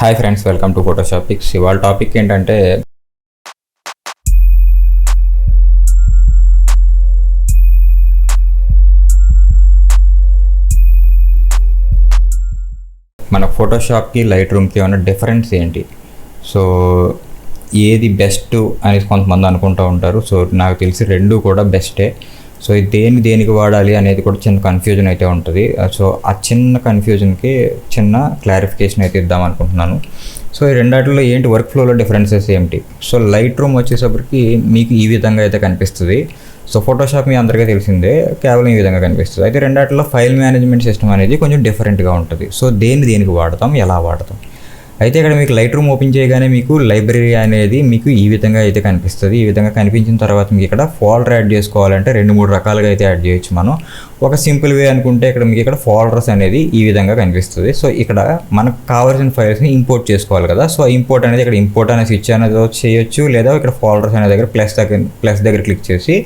Hi friends, welcome to Photoshopix. ఇవాళ topic ఏంటంటే మన ఫోటోషాప్కి లైట్రూమ్కి ఏమైనా డిఫరెన్స్ ఏంటి, సో ఏది బెస్ట్ అనేది కొంతమంది అనుకుంటూ ఉంటారు. సో నాకు తెలిసి రెండు కూడా బెస్టే. సో దేనికి వాడాలి అనేది కూడా చిన్న కన్ఫ్యూజన్ అయితే ఉంటుంది. సో ఆ చిన్న కన్ఫ్యూజన్కి చిన్న క్లారిఫికేషన్ అయితే ఇద్దాం అనుకుంటున్నాను. సో ఈ రెండాటిలో ఏంటి వర్క్ ఫ్లోలో డిఫరెన్సెస్ ఏంటి? సో లైట్ రూమ్ వచ్చేసరికి మీకు ఈ విధంగా అయితే కనిపిస్తుంది. సో ఫోటోషాప్ మీ అందరికీ తెలిసిందే, కేవలం ఈ విధంగా కనిపిస్తుంది. అయితే రెండాటిలో ఫైల్ మేనేజ్మెంట్ సిస్టమ్ అనేది కొంచెం డిఫరెంట్గా ఉంటుంది. సో దేనికి వాడతాం, ఎలా వాడతాం? అయితే ఇక్కడ మీకు లైట్ రూమ్ ఓపెన్ చేయగానే మీకు లైబ్రరీ అనేది మీకు ఈ విధంగా అయితే కనిపిస్తుంది. ఈ విధంగా కనిపించిన తర్వాత మీకు ఇక్కడ ఫోల్డర్ యాడ్ చేసుకోవాలంటే 2-3 రకాలుగా అయితే యాడ్ చేయొచ్చు. మనం ఒక సింపుల్ వే అనుకుంటే ఇక్కడ మీకు ఇక్కడ ఫోల్డర్స్ అనేది ఈ విధంగా కనిపిస్తుంది. సో ఇక్కడ మనకు కావాల్సిన ఫైల్స్ని ఇంపోర్ట్ చేసుకోవాలి కదా. సో ఇంపోర్ట్ అనేది ఇక్కడ ఇంపోర్ట్ అనే స్విచ్ అనేది చేయొచ్చు, లేదా ఇక్కడ ఫోల్డర్స్ అనే దగ్గర ప్లస్ దగ్గర క్లిక్ చేసి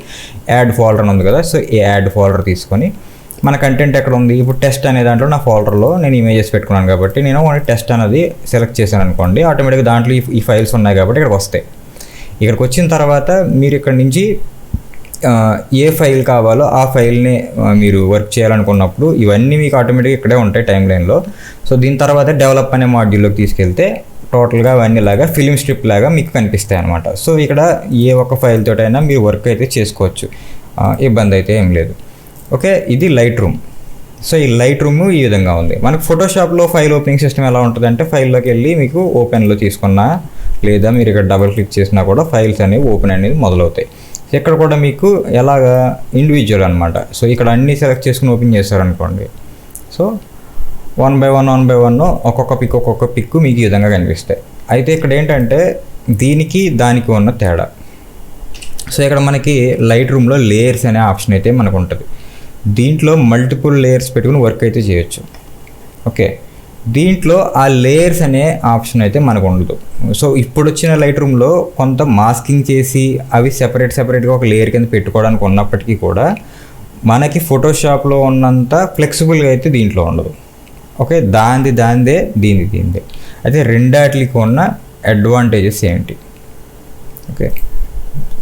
యాడ్ ఫోల్డర్ అని ఉంది కదా. సో ఈ యాడ్ ఫోల్డర్ తీసుకొని మన కంటెంట్ ఎక్కడ ఉంది, ఇప్పుడు టెస్ట్ అనే దాంట్లో నా ఫోల్డర్లో నేను ఇమేజెస్ పెట్టుకున్నాను కాబట్టి నేను ఓన్లీ టెస్ట్ అనేది సెలెక్ట్ చేశాను అనుకోండి, ఆటోమేటిక్గా దాంట్లో ఈ ఫైల్స్ ఉన్నాయి కాబట్టి ఇక్కడికి వస్తాయి. ఇక్కడికి వచ్చిన తర్వాత మీరు ఇక్కడ నుంచి ఏ ఫైల్ కావాలో ఆ ఫైల్ని మీరు వర్క్ చేయాలనుకున్నప్పుడు ఇవన్నీ మీకు ఆటోమేటిక్గా ఇక్కడే ఉంటాయి టైం లైన్లో. సో దీని తర్వాత డెవలప్ అనే మాడ్యూల్లోకి తీసుకెళ్తే టోటల్గా అవన్నీ లాగా ఫిలిం స్ట్రిప్ లాగా మీకు కనిపిస్తాయి అనమాట. సో ఇక్కడ ఏ ఒక్క ఫైల్ తోటైనా మీరు వర్క్ అయితే చేసుకోవచ్చు, ఇబ్బంది అయితే ఏం లేదు. ఓకే, ఇది లైట్ రూమ్. సో ఈ లైట్ రూమ్ ఈ విధంగా ఉంది. మనకు ఫోటోషాప్లో ఫైల్ ఓపెనింగ్ సిస్టమ్ ఎలా ఉంటుందంటే ఫైల్లోకి వెళ్ళి మీకు ఓపెన్లో తీసుకున్నా లేదా మీరు ఇక్కడ డబుల్ క్లిక్ చేసినా కూడా ఫైల్స్ అనేవి ఓపెన్ అనేది మొదలవుతాయి. ఇక్కడ కూడా మీకు ఎలాగా ఇండివిజువల్ అనమాట. సో ఇక్కడ అన్నీ సెలెక్ట్ చేసుకుని ఓపెన్ చేస్తారనుకోండి, సో 1 by 1 ఒక్కొక్క పిక్ మీకు ఈ విధంగా కనిపిస్తాయి. అయితే ఇక్కడ ఏంటంటే దీనికి దానికి ఉన్న తేడా, సో ఇక్కడ మనకి లైట్ రూమ్లో లేయర్స్ అనే ఆప్షన్ అయితే మనకు ఉంటుంది. దీంట్లో మల్టిపుల్ లేయర్స్ పెట్టుకుని వర్క్ అయితే చేయొచ్చు. ఓకే, దీంట్లో ఆ లేయర్స్ అనే ఆప్షన్ అయితే మనకు ఉండదు. సో ఇప్పుడు వచ్చిన లైట్ రూమ్లో కొంత మాస్కింగ్ చేసి అవి సెపరేట్గా ఒక లేయర్ కింద పెట్టుకోవడానికి ఉన్నప్పటికీ కూడా మనకి ఫోటోషాప్లో ఉన్నంత ఫ్లెక్సిబుల్గా అయితే దీంట్లో ఉండదు. ఓకే, దాందే దీందే. అయితే రెండాటికి ఉన్న అడ్వాంటేజెస్ ఏంటి? ఓకే,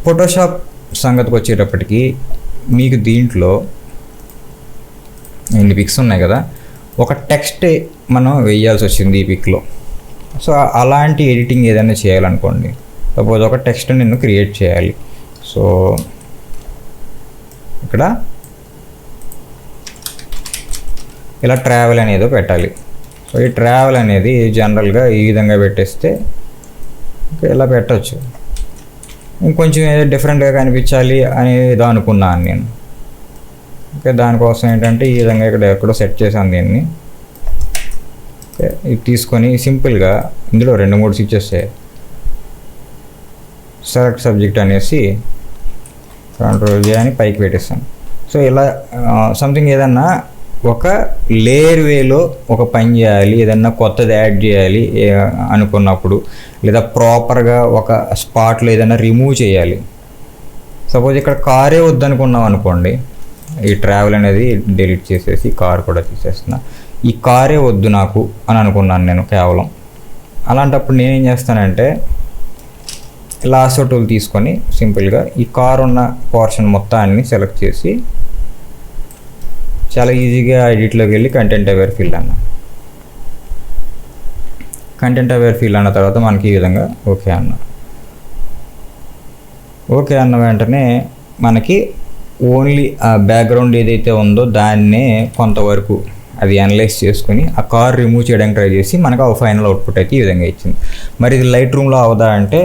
ఫోటోషాప్ సంగతికి వచ్చేటప్పటికి మీకు దీంట్లో ఇన్ని పిక్స్ ఉన్నాయి కదా, ఒక టెక్స్ట్ మనం వేయాల్సి వచ్చింది ఈ పిక్లో. సో అలాంటి ఎడిటింగ్ ఏదైనా చేయాలనుకోండి, సపోజ్ ఒక టెక్స్ట్ నేను క్రియేట్ చేయాలి. సో ఇక్కడ ఇలా ట్రావెల్ అనేది పెట్టాలి. సో ఈ ట్రావెల్ అనేది జనరల్గా ఈ విధంగా పెట్టేస్తే ఇలా పెట్టచ్చు. ఇంకొంచెం ఏదో డిఫరెంట్గా కనిపించాలి అనేది అనుకున్నాను నేను. ఓకే, దానికోసం ఏంటంటే ఈ విధంగా ఇక్కడ ఎక్కడో సెట్ చేశాను దీన్ని. ఓకే, ఇది తీసుకొని సింపుల్గా ఇందులో 2-3 స్విచెస్ సెలెక్ట్ సబ్జెక్ట్ అనేసి కంట్రోల్ చేయని పైకి పెట్టేస్తాను. సో ఇలా సంథింగ్ ఏదన్నా ఒక లేయర్ వేలో ఒక పని చేయాలి, ఏదన్నా కొత్తది యాడ్ చేయాలి అనుకున్నప్పుడు, లేదా ప్రాపర్గా ఒక స్పాట్లో ఏదైనా రిమూవ్ చేయాలి. సపోజ్ ఇక్కడ కారే వద్దనుకున్నాం అనుకోండి, ఈ ట్రావెల్ అనేది డిలీట్ చేసేసి కార్ కూడా తీసేస్తున్నా. ఈ కారే వద్దు నాకు అని అనుకున్నాను నేను కేవలం. అలాంటప్పుడు నేనేం చేస్తానంటే లాసో టూల్ తీసుకొని సింపుల్గా ఈ కార్ ఉన్న పోర్షన్ మొత్తాన్ని సెలెక్ట్ చేసి చాలా ఈజీగా ఎడిట్లోకి వెళ్ళి కంటెంట్ అవేర్ ఫీల్డ్ అన్న తర్వాత మనకి ఈ విధంగా ఓకే అన్న వెంటనే మనకి ఓన్లీ ఆ బ్యాక్గ్రౌండ్ ఏదైతే ఉందో దాన్నే కొంతవరకు అది అనలైజ్ చేసుకుని ఆ కార్ రిమూవ్ చేయడానికి ట్రై చేసి మనకు ఆ ఫైనల్ అవుట్పుట్ అయితే ఈ విధంగా ఇచ్చింది. మరి ఇది లైట్ రూమ్లో అవదా అంటే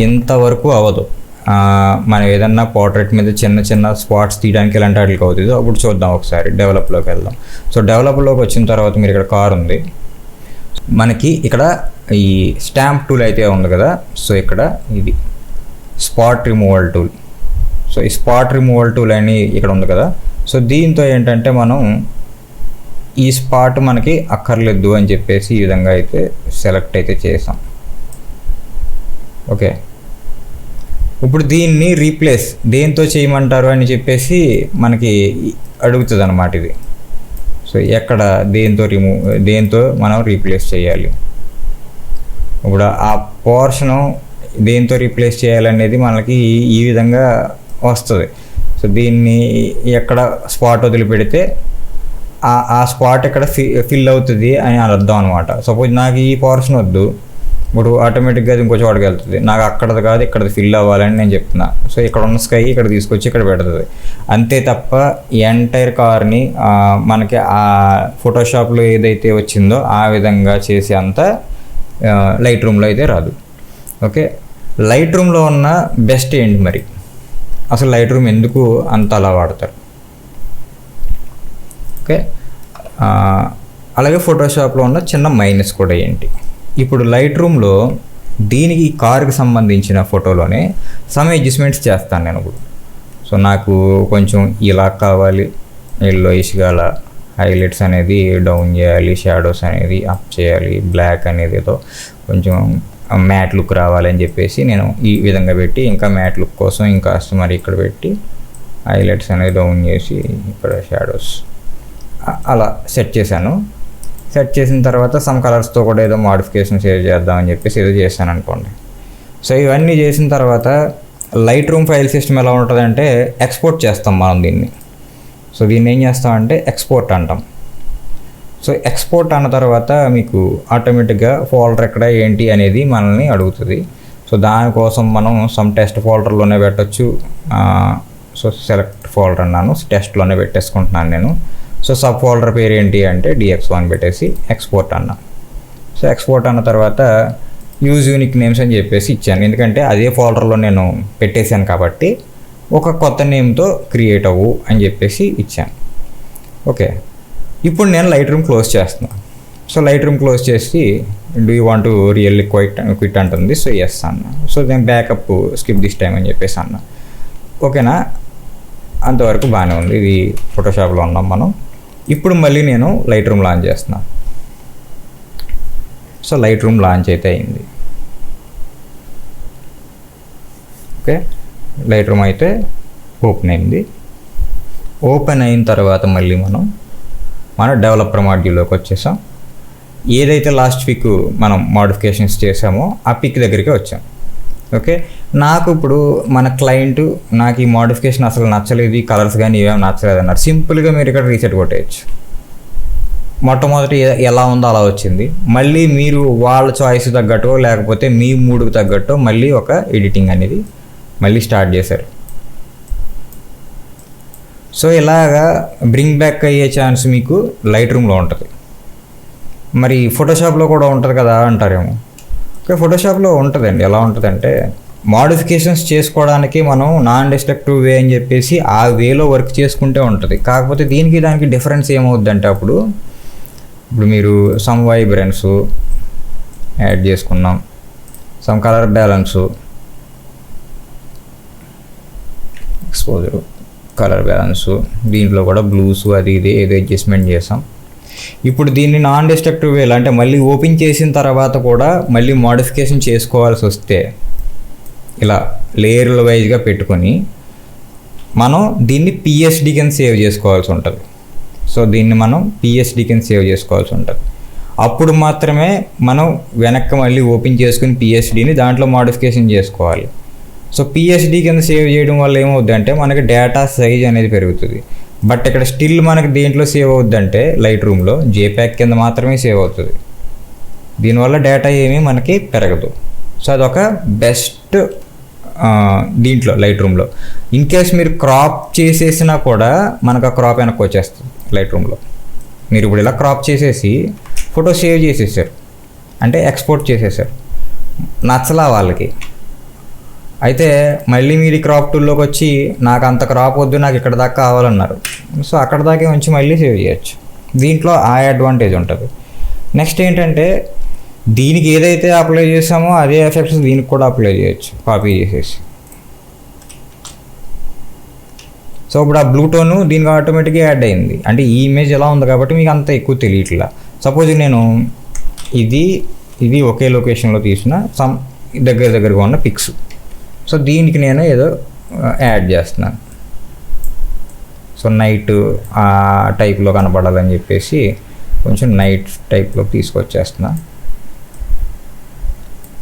ఇంతవరకు అవ్వదు. మనం ఏదన్నా పోర్ట్రేట్ మీద చిన్న స్పాట్స్ తీయడానికి ఇలాంటి వాటికి అవుతుంది. అప్పుడు చూద్దాం, ఒకసారి డెవలప్లోకి వెళ్దాం. సో డెవలప్లోకి వచ్చిన తర్వాత మీరు ఇక్కడ కార్ ఉంది, మనకి ఇక్కడ ఈ స్టాంప్ టూల్ అయితే ఉంది కదా. సో ఇక్కడ ఇది స్పాట్ రిమూవల్ టూల్. సో ఈ స్పాట్ రిమూవల్ టూల్ అని ఇక్కడ ఉంది కదా. సో దీంతో ఏంటంటే మనం ఈ స్పాట్ మనకి అక్కర్లేదు అని చెప్పేసి ఈ విధంగా అయితే సెలెక్ట్ అయితే చేసాం. ఓకే, ఇప్పుడు దీన్ని రీప్లేస్ దేంతో చేయమంటారు అని చెప్పేసి మనకి అడుగుతుంది అన్నమాట ఇది. సో ఎక్కడ దేంతో మనం రీప్లేస్ చేయాలి. ఇప్పుడు ఆ పోర్షను దేంతో రీప్లేస్ చేయాలనేది మనకి ఈ విధంగా వస్తుంది. సో దీన్ని ఎక్కడ స్పాట్ వదిలిపెడితే ఆ స్పాట్ ఎక్కడ ఫిల్ అవుతుంది అని అర్థం అనమాట. సపోజ్ నాకు ఈ పోర్షన్ వద్దు, ఇప్పుడు ఆటోమేటిక్గా అది ఇంకో చోటకి వెళ్తుంది. నాకు అక్కడది కాదు ఇక్కడది ఫిల్ అవ్వాలని నేను చెప్తున్నా. సో ఇక్కడ ఉన్న స్కై ఇక్కడ తీసుకొచ్చి ఇక్కడ పెడుతుంది. అంతే తప్ప ఎంటైర్ కార్ని మనకి ఆ ఫోటోషాప్లో ఏదైతే వచ్చిందో ఆ విధంగా చేసే అంత లైట్ రూమ్లో అయితే రాదు. ఓకే, లైట్ రూమ్లో ఉన్న బెస్ట్ ఏంటి మరి, అసలు లైట్ రూమ్ ఎందుకు అంత అలా వాడతారు? ఓకే, అలాగే ఫోటోషాప్లో ఉన్న చిన్న మైనస్ కూడా ఏంటి? ఇప్పుడు లైట్ రూమ్లో దీనికి ఈ కార్కి సంబంధించిన ఫోటోలోనే సమ్ అడ్జస్ట్మెంట్స్ చేస్తాను నేను ఇప్పుడు. సో నాకు కొంచెం ఇలా కావాలి, ఎల్లోయిష్గా అలా హైలైట్స్ అనేది డౌన్ చేయాలి, షాడోస్ అనేది అప్ చేయాలి, బ్లాక్ అనేది ఏదో కొంచెం మ్యాట్ లుక్ రావాలని చెప్పేసి నేను ఈ విధంగా పెట్టి, ఇంకా మ్యాట్ లుక్ కోసం ఇంకా మరి ఇక్కడ పెట్టి హైలైట్స్ అనేది డౌన్ చేసి ఇక్కడ షాడోస్ అలా సెట్ చేశాను. సెట్ చేసిన తర్వాత సమ్ కలర్స్తో కూడా ఏదో మోడిఫికేషన్ సేవ్ చేద్దామని చెప్పేసి ఏదో చేశాను అనుకోండి. సో ఇవన్నీ చేసిన తర్వాత లైట్ రూమ్ ఫైల్ సిస్టమ్ ఎలా ఉంటుందంటే ఎక్స్పోర్ట్ చేస్తాం మనం దీన్ని. సో దీన్ని ఏం చేస్తామంటే ఎక్స్పోర్ట్ అంటాం. సో ఎక్స్పోర్ట్ అన్న తర్వాత మీకు ఆటోమేటిక్గా ఫోల్డర్ ఎక్కడ ఏంటి అనేది మనల్ని అడుగుతుంది. సో దానికోసం మనం సమ్ టెస్ట్ ఫోల్డర్లోనే పెట్టచ్చు. సో సెలెక్ట్ ఫోల్డర్ అన్నాను, టెస్ట్లోనే పెట్టేసుకుంటున్నాను నేను. సో సబ్ ఫోల్డర్ పేరు ఏంటి అంటే DX1 పెట్టేసి ఎక్స్పోర్ట్ అన్నా. సో ఎక్స్పోర్ట్ అన్న తర్వాత యూజ్ యూనిక్ నేమ్స్ అని చెప్పేసి ఇచ్చాను, ఎందుకంటే అదే ఫోల్డర్లో నేను పెట్టేశాను కాబట్టి ఒక కొత్త నేమ్తో క్రియేట్ అవ్వు అని చెప్పేసి ఇచ్చాను. ఓకే, ఇప్పుడు నేను లైట్ రూమ్ క్లోజ్ చేస్తున్నాను. సో లైట్ రూమ్ క్లోజ్ చేసి do you want to really quit అంటుంది. సో ఎస్ అన్న. సో నేను బ్యాకప్ స్కిప్ దిస్ టైం అని చెప్పేసి అన్న. ఓకేనా, అంతవరకు బాగానే ఉంది. ఇది ఫోటోషాప్లో ఉన్నాం మనం. ఇప్పుడు మళ్ళీ నేను లైట్ రూమ్ లాంచ్ చేస్తున్నాను. సో లైట్ రూమ్ లాంచ్ అయితే అయింది. ఓకే, లైట్ రూమ్ అయితే ఓపెన్ అయింది. ఓపెన్ అయిన తర్వాత మళ్ళీ మన డెవలపర్ మాడ్యూల్లోకి వచ్చేసాం. ఏదైతే లాస్ట్ వీక్ మనం మోడిఫికేషన్స్ చేసామో ఆ పిక్ దగ్గరికి వచ్చాం. ఓకే, నాకు ఇప్పుడు మన క్లయింట్ నాకు ఈ మోడిఫికేషన్ అసలు నచ్చలేదు, ఈ కలర్స్ కానీ ఇవేమి నచ్చలేదు అన్నారు. సింపుల్గా మీరు ఇక్కడ రీసెట్ కొట్టేయచ్చు. మొట్టమొదటి ఎలా ఉందో అలా వచ్చింది. మళ్ళీ మీరు వాళ్ళ చాయిస్ తగ్గట్టు లేకపోతే మీ మూడుకు తగ్గట్టు మళ్ళీ ఒక ఎడిటింగ్ అనేది మళ్ళీ స్టార్ట్ చేశారు. సో ఇలాగా బ్రింగ్ బ్యాక్ అయ్యే ఛాన్స్ మీకు లైట్ రూమ్లో ఉంటుంది. మరి ఫోటోషాప్లో కూడా ఉంటుంది కదా అంటారేమో. ఓకే, ఫోటోషాప్లో ఉంటుందండి. ఎలా ఉంటుందంటే మోడిఫికేషన్స్ చేసుకోవడానికి మనం నాన్ డిస్ట్రక్టివ్ వే అని చెప్పేసి ఆ వేలో వర్క్ చేసుకుంటే ఉంటుంది. కాకపోతే దానికి డిఫరెన్స్ ఏమవుద్దంటే అప్పుడు మీరు సమ్ వైబ్రెన్స్ యాడ్ చేసుకున్నాం, some colour balance, exposure, colour balance, దీంట్లో కూడా బ్లూస్ అది ఇది ఏదో అడ్జస్ట్మెంట్ చేసాం. ఇప్పుడు దీన్ని నాన్ డిస్ట్రక్టివ్ వేలో అంటే మళ్ళీ ఓపెన్ చేసిన తర్వాత కూడా మళ్ళీ మోడిఫికేషన్ చేసుకోవాల్సి వస్తే ఇలా లేయర్ల వైజ్గా పెట్టుకొని మనం దీన్ని PSD కింద సేవ్ చేసుకోవాల్సి ఉంటుంది. సో దీన్ని మనం PSD కింద సేవ్ చేసుకోవాల్సి ఉంటుంది. అప్పుడు మాత్రమే మనం వెనక్కి మళ్ళీ ఓపెన్ చేసుకుని PSDని దాంట్లో మోడిఫికేషన్ చేసుకోవాలి. సో PSD కింద సేవ్ చేయడం వల్ల ఏమవుద్దంటే మనకి డేటా సైజ్ అనేది పెరుగుతుంది. బట్ ఇక్కడ స్టిల్ మనకి దేంట్లో సేవ్ అవుద్దంటే లైట్ రూమ్లో JPEG కింద మాత్రమే సేవ్ అవుతుంది. దీనివల్ల డేటా ఏమీ మనకి పెరగదు. సో అదొక బెస్ట్ దీంట్లో లైట్ రూమ్లో. ఇన్ కేస్ మీరు క్రాప్ చేసేసినా కూడా మనకు ఆ క్రాప్ వెనక్కి వచ్చేస్తుంది లైట్ రూమ్లో. మీరు ఇప్పుడు ఇలా క్రాప్ చేసేసి ఫోటో సేవ్ చేసేసారు అంటే ఎక్స్పోర్ట్ చేసేసారు, నచ్చలా వాళ్ళకి. అయితే మళ్ళీ మీరు క్రాప్ టూల్లోకి వచ్చి నాకు అంత క్రాప్ వద్దు, నాకు ఇక్కడ దాకా కావాలన్నారు. సో అక్కడ దాకా ఉంచి మళ్ళీ సేవ్ చేయొచ్చు. దీంట్లో ఆ అడ్వాంటేజ్ ఉంటుంది. నెక్స్ట్ ఏంటంటే దీనికి ఏదైతే అప్లై చేసామో అదే ఎఫెక్ట్స్ దీనికి కూడా అప్లై చేయొచ్చు కాపీ చేసేసి. సో ఇప్పుడు ఆ బ్లూ టోను దీనికి ఆటోమేటిక్గా యాడ్ అయింది. అంటే ఈ ఇమేజ్ ఎలా ఉంది కాబట్టి మీకు అంత ఎక్కువ తెలియట్లా. సపోజ్ నేను ఇది ఒకే లొకేషన్లో తీసిన సమ్ దగ్గరగా ఉన్న పిక్స్. సో దీనికి నేను ఏదో యాడ్ చేస్తున్నాను. సో నైట్ ఆ టైప్లో కనపడాలని చెప్పేసి కొంచెం నైట్ టైప్లోకి తీసుకొచ్చేస్తున్నా.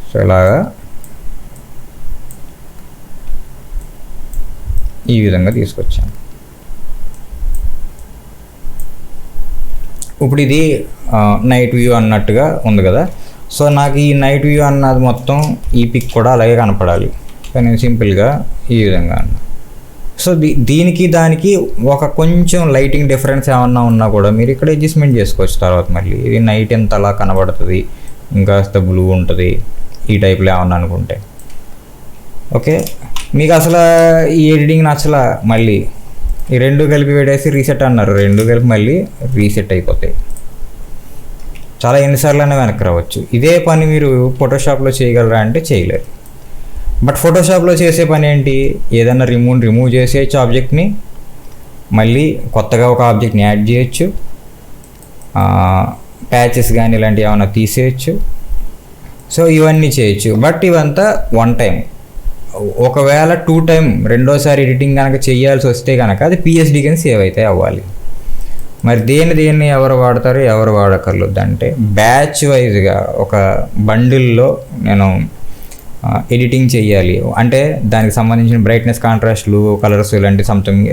సో ఇలాగా ఈ విధంగా తీసుకొచ్చాను. ఇప్పుడు ఇది నైట్ వ్యూ అన్నట్టుగా ఉంది కదా. సో నాకు ఈ నైట్ వ్యూ అన్నది మొత్తం ఈ పిక్ కూడా అలాగే కనపడాలి. సో నేను సింపుల్గా ఈ విధంగా అన్నా. సో దీనికి దానికి ఒక కొంచెం లైటింగ్ డిఫరెన్స్ ఏమన్నా ఉన్నా కూడా మీరు ఇక్కడ అడ్జస్ట్మెంట్ చేసుకోవచ్చు. తర్వాత మళ్ళీ ఇది నైట్ ఎంత అలా కనబడుతుంది, ఇంకాస్త బ్లూ ఉంటుంది, ఈ టైప్లో ఏమన్నా అనుకుంటే ఓకే. మీకు అసలు ఈ ఎడిటింగ్ నచ్చలా, మళ్ళీ ఈ రెండు కలిపి పెట్టేసి రీసెట్ అన్నారు, రెండు కలిపి మళ్ళీ రీసెట్ అయిపోతాయి. చాలా ఎన్నిసార్లు అయినా వెనక్కి రావచ్చు. ఇదే పని మీరు ఫోటోషాప్లో చేయగలరా అంటే చేయలేరు. బట్ ఫోటోషాప్లో చేసే పని ఏంటి, ఏదైనా రిమూవ్ చేసేయచ్చు ఆబ్జెక్ట్ని, మళ్ళీ కొత్తగా ఒక ఆబ్జెక్ట్ని యాడ్ చేయొచ్చు, ప్యాచెస్ కానీ ఇలాంటివి ఏమైనా తీసేయచ్చు. సో ఇవన్నీ చేయొచ్చు. బట్ ఇవంతా వన్ టైం. ఒకవేళ 2 టైం రెండోసారి ఎడిటింగ్ కనుక చేయాల్సి వస్తే కనుక అది పిఎస్డి కింద సేవ్ అయితే అవ్వాలి. మరి దేన్ని ఎవరు వాడతారు, ఎవరు వాడకర్లేదు అంటే బ్యాచ్ వైజ్గా ఒక బండిల్లో నేను ఎడిటింగ్ చేయాలి అంటే దానికి సంబంధించిన బ్రైట్నెస్, కాంట్రాస్ట్లు, కలర్స్ ఇలాంటి సంథింగ్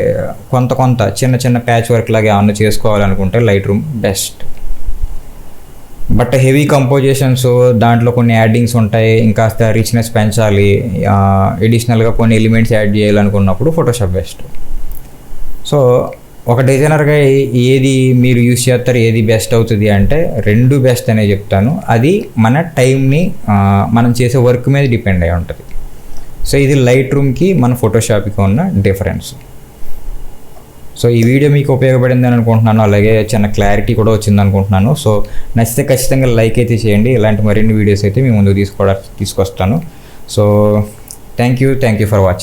కొంత చిన్న ప్యాచ్ వర్క్ లాగా ఏమన్నా చేసుకోవాలనుకుంటే light room best. But heavy compositions, దాంట్లో కొన్ని యాడింగ్స్ ఉంటాయి, ఇంకాస్త రిచ్నెస్ పెంచాలి, ఎడిషనల్గా కొన్ని ఎలిమెంట్స్ యాడ్ చేయాలనుకున్నప్పుడు ఫోటోషాప్ బెస్ట్. సో ఒక డిజైనర్గా ఏది మీరు యూస్ చేస్తారు, ఏది బెస్ట్ అవుతుంది అంటే రెండు బెస్ట్ అనే చెప్తాను. అది మన టైంని మనం చేసే వర్క్ మీద డిపెండ్ అయి ఉంటుంది. సో ఇది లైట్ రూమ్కి మన ఫోటోషాప్కి ఉన్న డిఫరెన్స్. సో ఈ వీడియో మీకు ఉపయోగపడింది అని అనుకుంటున్నాను, అలాగే చిన్న క్లారిటీ కూడా వచ్చింది అనుకుంటున్నాను. సో నచ్చితే ఖచ్చితంగా లైక్ అయితే చేయండి. ఇలాంటి మరిన్ని వీడియోస్ అయితే మీ ముందుకు తీసుకొస్తాను. So thank you for watching.